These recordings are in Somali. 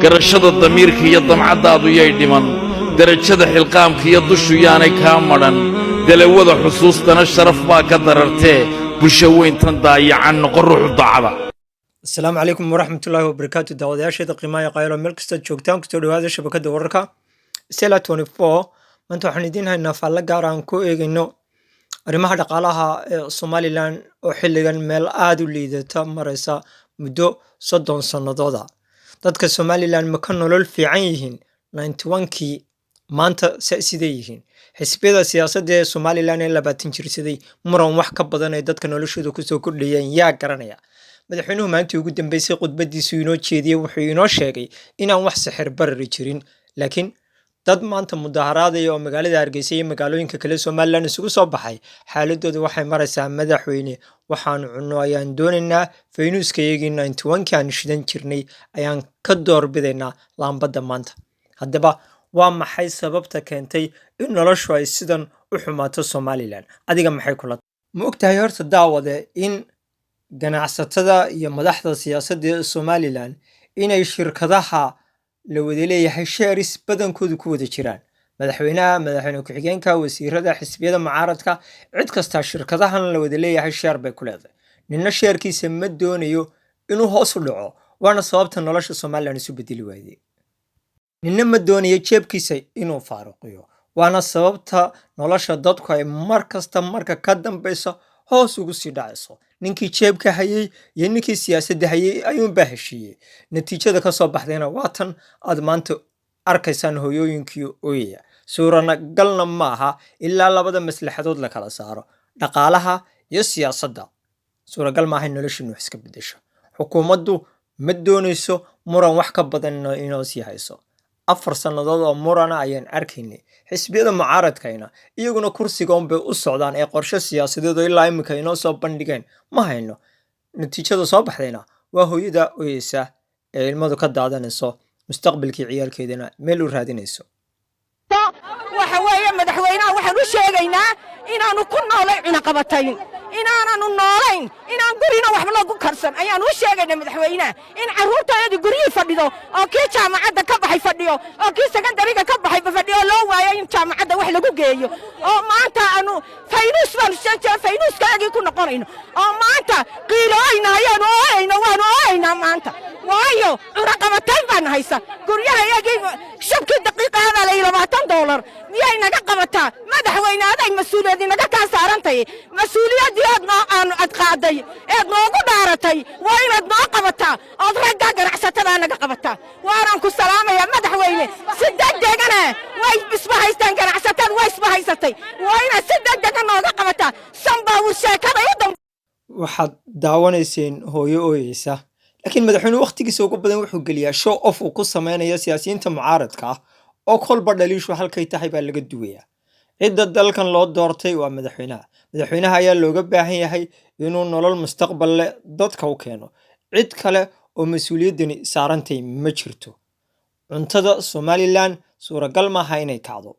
garashada damiirka iyo damcadaadu yay dhiman darajada xilqaamka iyo dushu yaanay kaa madhan dalawada xusuustana sharaf baa ka darartee bulsho weyntan daayacan noqon ruuxu daacada. asalaamu calaykum waraxmatullaahi wabarakaatu daawadayaasheeda qiimaha qaylo meel kasta joogtaan kusoo dhawaada shabakada wararka Stella 24 maanta waxaan idiin haynaa faallo gaar aan ku eegayno arrimaha dhaqaalaha ee Somaliland oo xilligan meel aad u liidata maraysa muddo 30 sanadooda. dadka Somaliland ma ka nolol fiican yihiin 91kii maanta sidee yihiin xisbiyada siyaasadda ee Somaliland ee 20 jirsaday muran wax ka badan ay dadka noloshooda ku soo kordhiyeen yaa garanaya. madaxweynuhu maanta ugu dambeysay khudbadiisu inoo jeediyay wuxuu inoo sheegay inaan wax sixir barari jirin laakiin dad maanta mudaharaadaya oo magaalada Hargeysa iyo magaalooyinka kale Somaliland isugu soo baxay xaaladoodu waxay maraysaa madaxweyne waxaan cunno ayaan doonaynaa faynuuskayagii 91kii aan shidan jirnay ayaan ka doorbidaynaa laambadda maanta. haddaba waa maxay sababta keentay in noloshu ay sidan u xumaato Somaliland? adiga maxay kula ma ogtahay horta daawade in ganacsatada iyo madaxda siyaasadda ee Somaliland inay shirkadaha la wada leeyahay shares badankoodu ku wada jiraan madaxweyne ku-xigeenka wasiirada xisbiyada mucaaradka cid kasta shirkadahan la wada leeyahay share bay ku leedahay ninna sharekiisa ma doonayo inuu hoos u dhaco waana sababta nolosha Somaliland isu bedeli waayay ninna ma doonayo jeebkiisa inuu faaruqiyo waana sababta nolosha dadku ay marka ka dambayso hoos ugu sii dhacayso ninkii jeebka hayay iyo ninkii siyaasadda hayay ayuun baa heshiiyey natiijada ka soo baxdayna waa tan aad maanta arkaysaan hooyooyinkii ooyaya suuragalna maaha ilaa labada maslaxadood la kala saaro dhaqaalaha iyo siyaasadda suuragal maaha in noloshiinu wax iska bedesho xukuumaddu ma doonayso muran wax ka badan inoo sii hayso 4 sannadood oo murana ayaan arkaynay xisbiyada mucaaradkayna iyaguna kursigoon bay u socdaan ee qorshe siyaasadeed oo ilaa imika inoo soo bandhigeen ma hayno natiijada soo baxdayna waa hooyada ooyeysa ee ilmadu ka daadanayso mustaqbalkii ciyaalkeedana meel u raadinayso. waxa weeye madaxweynaha waxaan u sheegaynaa inaanu ku noolayn cunaqabatayn inaanu noolayn inaan gurina wax lagu karsan ayaan u sheegaynaa madaxweynaha in carruurtooda guriga fadhido oo kii jaamacadda ka baxay fadhiyo oo kii secondary-ga ka baxay fadhiyo loo waayo in jaamacadda wax lagu geeyo oo maanta aanu faynuus baan faynuuskaagii ku noqonayno oo maanta qiilooyna waan ooyna maanta waayo cunaqabatayn baan haysa guryahayagii shabkii daqiiqaada la $20 miyay naga qabataa madaxweyne aday mas'uuliyad naga ka saarantay mas'uuliyadii aad qaaday ee noogu dhaaratay waa inaad noo qabataa oo ragga ganacsatada naga qabataa waan ku salaamayaa madaxweyne si degdegana way isbahaystaan ganacsatada way isbahaysatay waa inaad si degdeg nooga qabataa sanbaa sheekada waxaad daawanayseen hooyo ooyeysa laakiin madaxweynuhu waqtigiisa ugu badan wuxuu geliyaa show off uu ku sameeyo siyaasiyiinta mucaaradka ah oo kolba dhaliishu halkay tahay baa laga duwayaa cidda dalkan loo doortay waa madaxweynaha ayaa looga baahan yahay inuu nolol mustaqbal leh dadka u keeno cid kale oo mas'uuliyaddani saarantay ma jirto cuntada Somaliland suuragal maaha inay kacdo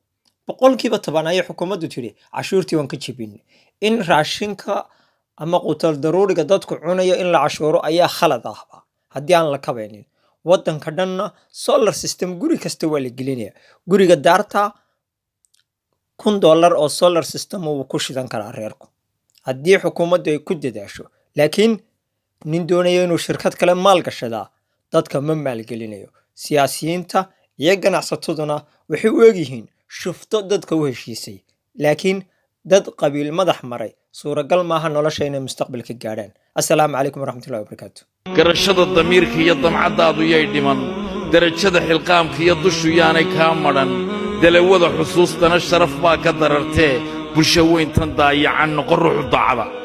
10% ayay xukuumaddu tiri cashuurtii waan ka jebin in raashinka ama qutal daruuriga dadku cunayo in la cashuuro ayaa khalad ah haddii aan la kabaynin waddanka dhanna solar system guri kasta waa la gelinayaa guriga daarta $1,000 oo solar system uu ku shidan karaa reerku haddii xukuumaddu ay ku dadaasho laakiin nin doonaya inuu shirkad kale maal gashadaa dadka ma maalgelinayo siyaasiyiinta iyo ganacsataduna waxay u egyihiin shufto dadka u heshiisay laakiin dad qabiil madax maray suuragal maaha nolosha inay mustaqbalka gaadhaan. assalaamu calaykum waraxmatullaahi wabarakaatu. garashada damiirka iyo damcadaadu yay dhiman darajada xilqaamka iyo dushu yaanay kaa madhan dalawada xusuustana sharaf baa ka darartee bulsho weyntan daayacan noqon ruuxu daacada.